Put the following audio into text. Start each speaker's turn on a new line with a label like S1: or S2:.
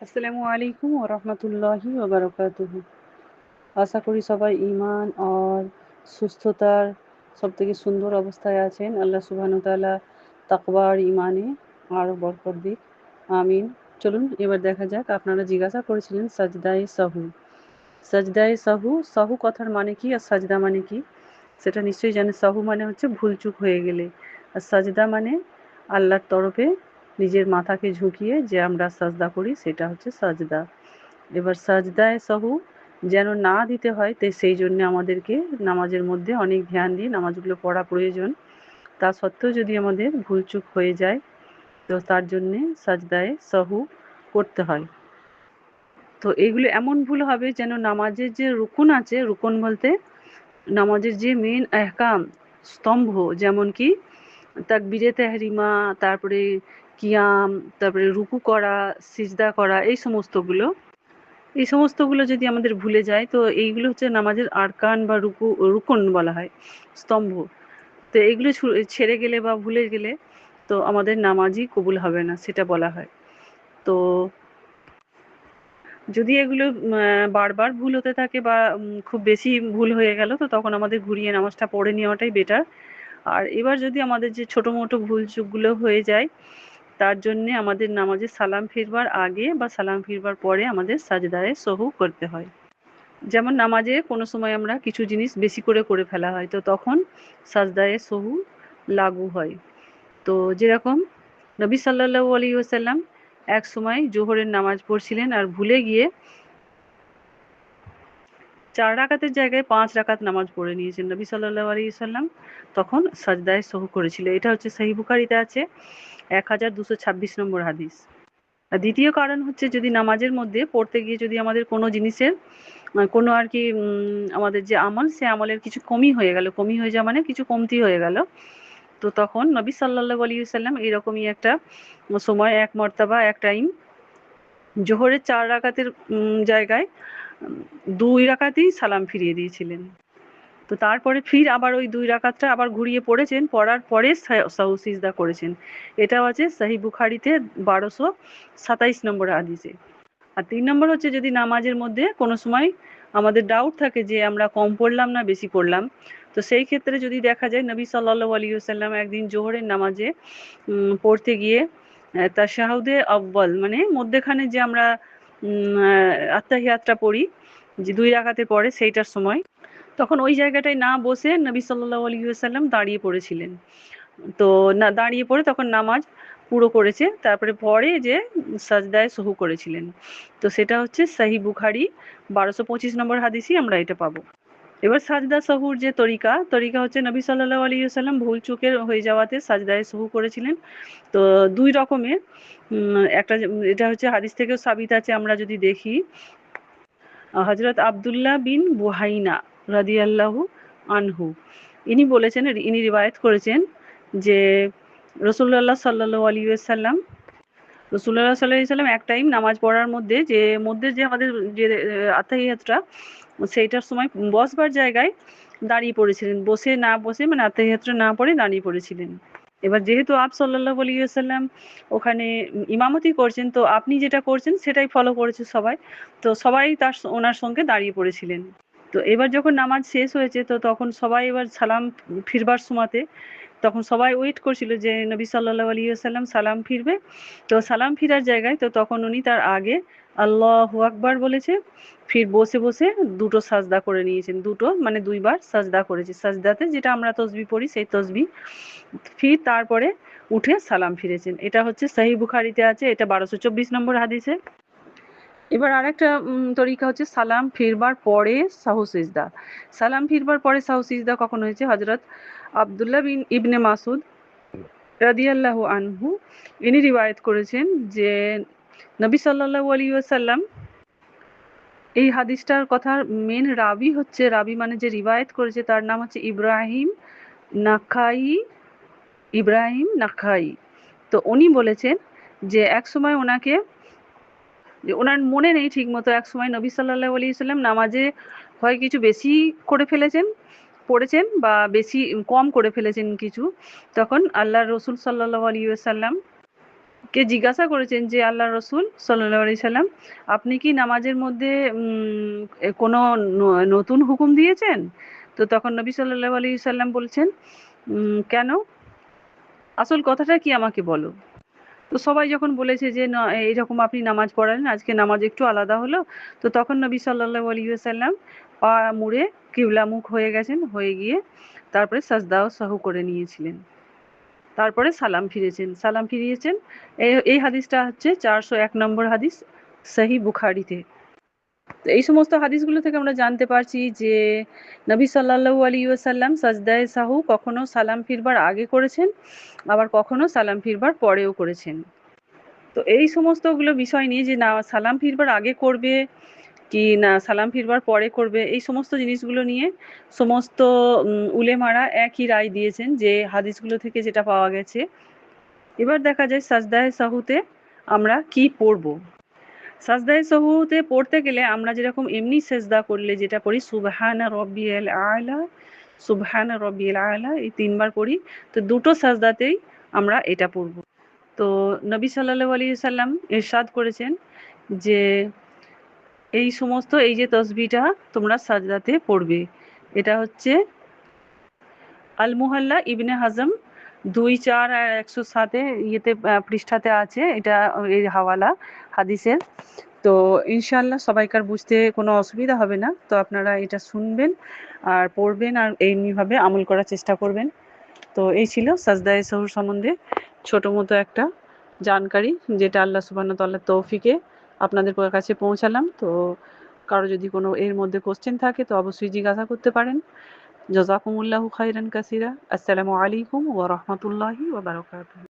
S1: আসসালামু আলাইকুম ওয়া রাহমাতুল্লাহি ওয়া বারাকাতুহু। আশা করি সবাই ঈমান আর সুস্থতার সবথেকে সুন্দর অবস্থায় আছেন। আল্লাহ সুবহানাহু ওয়া তাআলা তাকওয়া আর ঈমানে আরও বরকত দিক। আমিন। চলুন এবার দেখা যাক, আপনারা জিজ্ঞাসা করেছিলেন সাজদায়ে সাহু। সাজদায়ে সাহু, সাহু কথার মানে কি আর সাজদা মানে কি সেটা নিশ্চয়ই জানেন। সাহু মানে হচ্ছে ভুলচুক হয়ে গেলে, আর সাজদা মানে আল্লাহর তরফে নিজের মাথাকে ঝুঁকিয়ে যে আমরা সাজদা করি সেটা হচ্ছে সাজদা। এবার সাজদায়ে সাহু যেন না দিতে হয়, তাই সেই জন্য আমাদেরকে নামাজের মধ্যে অনেক ধ্যান দিয়ে নামাজগুলো পড়া প্রয়োজন। তা সত্ত্বেও যদি আমাদের ভুলচুক হয়ে যায় তো তার জন্যে সাজদায়ে সাহু করতে হয়। তো এগুলো এমন ভুল হবে যেন নামাজের যে রুকুন আছে, রুকুন বলতে নামাজের যে মেন আহকাম স্তম্ভ, যেমন কি তাকবীরে তেহরিমা, তারপরে কিয়াম, তারপরে রুকু করা, সিজদা করা, এই সমস্তগুলো যদি আমাদের ভুলে যায় তো এইগুলো হচ্ছে নামাজের আরকান বা রুকন বলা হয়, স্তম্ভ। তো এইগুলো ছেড়ে গেলে বা ভুলে গেলে তো আমাদের নামাজই কবুল হবে না, সেটা বলা হয়। তো যদি এগুলো বারবার ভুল হতে থাকে বা খুব বেশি ভুল হয়ে গেল তো তখন আমাদের ঘুরিয়ে নামাজটা পড়ে নেওয়াটাই বেটার। আর এবার যদি আমাদের যে ছোটো মোটো ভুলচুকগুলো হয়ে যায় তার জন্যে আমাদের নামাজে সালাম ফিরবার আগে বা সালাম ফিরবার পরে আমাদের সাজদায়ে সহু করতে হয়। যেমন নামাজে কোনো সময় আমরা কিছু জিনিস বেশি করে ফেলা হয় তো তখন সাজদায়ে সহু লাগু হয়। তো যেরকম নবী সাল্লাল্লাহু আলাইহি ওয়াসাল্লাম এক সময় জোহরের নামাজ পড়ছিলেন আর ভুলে গিয়ে 4 রাকাতের জায়গায় 5 রাকাত নামাজ পড়ে নিয়েছেন নবী সাল্লাল্লাহু আলাইহি ওয়াসাল্লাম, তখন সাজদায়ে সহু করেছিল। এটা হচ্ছে সহিহ বুখারীতে আছে 1226 নম্বর হাদিস। আর দ্বিতীয় কারণ হচ্ছে যদি নামাজের মধ্যে পড়তে গিয়ে যদি আমাদের কোনো জিনিসের কোনো আর কি আমাদের যে আমল সে আমলের কিছু কমি হয়ে গেল, কমি হয়ে যাওয়া মানে কিছু কমতি হয়ে গেল, তো তখন নবী সাল্লাল্লাহু আলাইহি ওয়াসাল্লাম এরকমই একটা সময় এক মর্তবা এক টাইম জোহরের 4 রাকাতের জায়গায় 2 রাকাতেই সালাম ফিরিয়ে দিয়েছিলেন। তো তারপরে ফির আবার ওই 2 রাকাতটা আবার ঘুরিয়ে পড়েছেন, পড়ার পরে সাহু সিজদা করেছেন। এটাও আছে সহিহ বুখারীতে 1227 নম্বর হাদিসে। আর 3 নম্বর হচ্ছে যদি নামাজের মধ্যে কোনো সময় আমাদের ডাউট থাকে যে আমরা কম পড়লাম না বেশি পড়লাম, তো সেই ক্ষেত্রে যদি দেখা যায় নবী সাল্লাল্লাহু আলাইহি ওয়াসাল্লাম একদিন জোহরের নামাজে পড়তে গিয়ে তাশাহুদে আউয়াল মানে মধ্যেখানে যে আমরা আত্তাহিয়াতটা পড়ি যে 2 রাকাতের পরে সেইটার সময়, তখন ওই জায়গাটায় না বসে নবী সাল্লাল্লাহু আলাইহি ওয়াসাল্লাম দাঁড়িয়ে পড়েছিলেন। তো না দাঁড়িয়ে পড়ে তখন নামাজ পুরো করেছে, তারপরে পরে যে সাজদায়ে সহু করেছিলেন। তো সেটা হচ্ছে সহিহ বুখারী 1225 নম্বর হাদিসই আমরা এটা পাবো। এবার সাজদা সহুর যে তরিকা হচ্ছে নবী সাল্লাল্লাহু আলাইহি ওয়াসাল্লাম ভুল চুকের হয়ে যাওয়াতে সাজদায়ে সহু করেছিলেন। তো 2 রকমের, একটা এটা হচ্ছে হাদিস থেকেও সাবিত আছে, আমরা যদি দেখি হযরত আব্দুল্লাহ বিন বুহাইনা রাদিয়াল্লাহু আনহু ইনি বলেছেন, ইনি রিওয়ায়াত করেছেন যে রাসূলুল্লাহ সাল্লাল্লাহু আলাইহি ওয়াসাল্লাম এক টাইম নামাজ পড়ার মধ্যে যে আমাদের যে আত্তাহিয়াতটা সেইটার সময় বসবার জায়গায় দাঁড়িয়ে পড়েছিলেন, না বসে মানে আত্তাহিয়াতটা না পড়ে দাঁড়িয়ে পড়েছিলেন। এবার যেহেতু আপ সাল্লাল্লাহু আলাইহি ওয়াসাল্লাম ওখানে ইমামতি করছেন, তো আপনি যেটা করছেন সেটাই ফলো করেছে সবাই, তো সবাই ওনার সঙ্গে দাঁড়িয়ে পড়েছিলেন। তো এবার যখন নামাজ শেষ হয়েছে তো তখন সবাই এবার সালাম ফিরবার সময়তে তখন সবাই ওয়েট করছিল যে নবী সাল্লাল্লাহু আলাইহি ওয়াসাল্লাম সালাম ফিরবে। তো সালাম ফিরার জায়গায় তো তখন উনি তার আগে আল্লাহু আকবার বলেছে, ফির বসে দুটো সাজদা করে নিয়েছেন, দুটো মানে 2 বার সাজদা করেছে, সাজদাতে যেটা আমরা তসবিহ পড়ি সেই তসবিহ, ফির তারপরে উঠে সালাম ফিরেছেন। এটা হচ্ছে সহিহ বুখারীতে আছে, এটা 1224 নম্বর হাদিসে। এবার আরেকটা তরিকা হচ্ছে সালাম ফিরবার পরে সাহু সিজদা। সালাম ফিরবার পরে সাহু সিজদা কখন হয়েছে, হযরত আব্দুল্লাহ ইবনে মাসউদ রাদিয়াল্লাহু আনহু ইনি রিওয়ায়াত করেছেন যে নবী সাল্লাল্লাহু আলাইহি ওয়াসাল্লাম, এই হাদিসটার কথার মেন রাবি মানে যে রিওয়ায়াত করেছে তার নাম হচ্ছে ইব্রাহিম নাখাই। তো উনি বলেছেন যে এক সময় ওনাকে, যে ওনার মনে নেই ঠিক মতো, এক সময় নবী সাল্লাল্লাহু আলাইহি ওয়াসাল্লাম নামাজে হয় কিছু বেশি করে পড়েছেন বা বেশি কম করে ফেলেছেন কিছু, তখন আল্লাহর রাসূল সাল্লাল্লাহু আলাইহি ওয়াসাল্লাম কে জিজ্ঞাসা করেছেন যে আল্লাহ রসুল সাল্লাল্লাহু আলাইহি সাল্লাম, আপনি কি নামাজের মধ্যে কোনো নতুন হুকুম দিয়েছেন? তো তখন নবী সাল্লাল্লাহু আলাইহি সাল্লাম বলছেন, কেন? আসল কথাটা কি আমাকে বলো। তো সবাই যখন বলেছে যে না এইরকম আপনি নামাজ পড়ালেন, আজকে নামাজ একটু আলাদা হলো, তো তখন নবী সাল্লাল্লাহু আলাইহি ওয়াসাল্লাম পা মুড়ে কিবলামুখ হয়ে গেছেন, হয়ে গিয়ে তারপরে সাজদা ও সাহু করে নিয়েছিলেন, তারপরে সালাম ফিরেছেন, সালাম ফিরিয়েছেন। এই হাদিসটা হচ্ছে 401 নম্বর হাদিস সহি বুখারিতে। তো এই সমস্ত হাদিসগুলো থেকে আমরা জানতে পারছি যে নবী সাল্লাল্লাহু আলাইহি ওয়াসাল্লাম সাজদায়ে সাহু কখনো সালাম ফিরবার আগে করেছেন, আবার কখনো সালাম ফিরবার পরেও করেছেন। তো এই সমস্তগুলো বিষয় নিয়ে যে না সালাম ফিরবার আগে করবে কি না সালাম ফিরবার পরে করবে, এই সমস্ত জিনিসগুলো নিয়ে সমস্ত উলেমারা একই রায় দিয়েছেন যে হাদিসগুলো থেকে যেটা পাওয়া গেছে। এবার দেখা যায় সাজদায়ে সাহুতে আমরা কি পড়ব। সাজদায়ে সাহুতে পড়তে গেলে আমরা যেরকম এমনি সেজদা করলে যেটা পড়ি সুবহানা রব্বিয়াল আ'লা, সুবহানা রব্বিয়াল আ'লা, এই 3 বার পড়ি। তো দুটো সাজদাতেই আমরা এটা পড়ব। তো নবী সাল্লাল্লাহু আলাইহি সাল্লাম ইরশাদ করেছেন যে এই সমস্ত এই যে তসবিহটা তোমরা সাজদাতে পড়বে। এটা হচ্ছে আল মুহাল্লা ইবনে হাজম 2-4 আর 107 ইয়েতে পৃষ্ঠাতে আছে এটা, এর হাওয়ালা হাদিসের। তো ইনশাআল্লাহ সবাইকার বুঝতে কোনো অসুবিধা হবে না। তো আপনারা এটা শুনবেন আর পড়বেন আর এমনিভাবে আমল করার চেষ্টা করবেন। তো এই ছিল সাজদায়ে সাহুর সম্বন্ধে ছোট মতো একটা জানকারি, যেটা আল্লাহ সুবহানাহু ওয়া তাআলার তৌফিকে আপনাদের কাছে পৌঁছালাম। তো কারো যদি কোনো এর মধ্যে কোশ্চেন থাকে তো অবশ্যই জিজ্ঞাসা করতে পারেন। জাযাকুমুল্লাহু খাইরান কাসীরা। আসসালামু আলাইকুম ওয়া রাহমাতুল্লাহি ওয়া বারাকাতুহু।